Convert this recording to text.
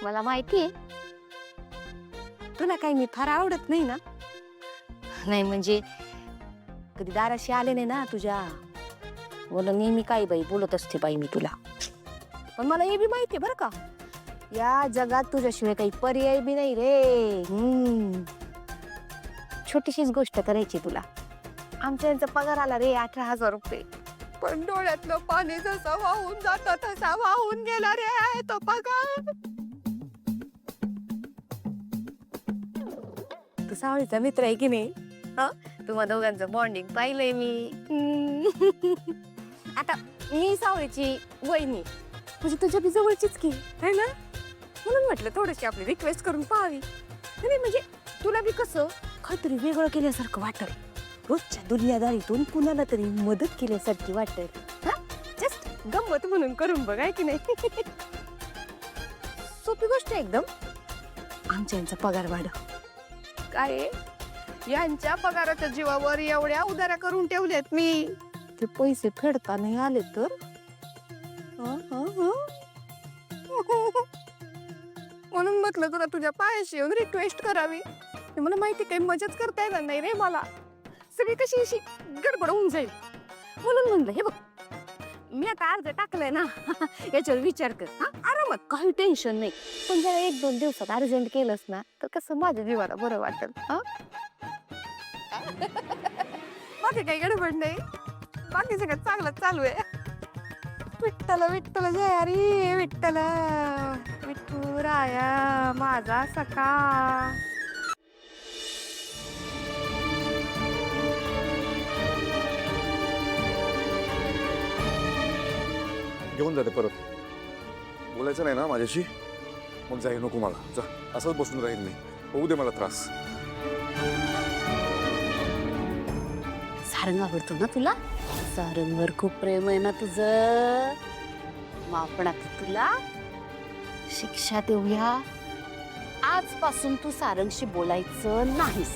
मला माहितीये तुला काही मी फार आवडत नाही ना. नाही म्हणजे कधी दाराशी आले नाही ना तुझ्या, मला नेहमी काही बाई बोलत असते बाई मी तुला. पण मला हे बी माहितीये बरं का, या जगात तुझ्याशिवाय काही पर्याय बी नाही रे. छोटीशीच गोष्ट करायची तुला. आमच्या यांचा पगार आला रे 18,000 रुपये. पण डोळ्यातलं पाणी जसं वाहून जात तसा वाहून गेला रे तो पगार. तू सावळीचा मित्र आहे की नाही? हा, तुम्हा दोघांचं बॉन्डिंग पाहिलंय मी. आता मी सावळीची वहिनी म्हणजे तुझ्या बी जवळचीच की है ना, म्हणून म्हटलं थोडीशी आपली रिक्वेस्ट करून पाहावी. नाही म्हणजे तुला बी कसं काहीतरी वेगळं केल्यासारखं वाटल, रोजच्या दुनियादारीतून कुणाला तरी मदत केल्यासारखी वाटल. हा, जस्ट गंमत म्हणून करून बघ, आहे की नाही? सोपी गोष्ट आहे एकदम. आमच्या यांचा पगार वाढ काय, यांच्या पगाराच्या जीवावर एवढ्या उधाऱ्या करून ठेवल्यात मी, ते पैसे फेडता नाही आले तर. म्हणून म्हटलं तुला तुझ्या पायाशी येऊन रिक्वेस्ट करावी. मला माहिती काही मजाच करता येणार नाही रे मला, सगळी कशी अशी गडबड होऊन जाईल. म्हणून म्हणलं हे बघ, मी आता अर्ज टाकलंय ना, याच्यावर विचार कर. हा, आरामात, काही टेन्शन नाही. पण जरा 1-2 दिवसात अर्जंट केलंस ना तर कसं माझ्या जीवाला बरं वाटेल. हा, बाकी काही गडबड नाही, बाकी सगळं चांगलं चालू आहे. विठ्ठल विठ्ठल जय हरी विठ्ठल, विठ्ठू राया माझा सखा. घेऊन जाते परत. बोलायचं नाही ना माझ्याशी, मग जाई नको मला. जा, असंच बसून राहील मी, होऊ दे मला त्रास. सारंग आवडतो ना तुला? सारंगवर खूप प्रेम आहे ना तुझं. मग आपण आता तुला शिक्षा देऊया. आजपासून तू सारंगशी बोलायचं नाहीस.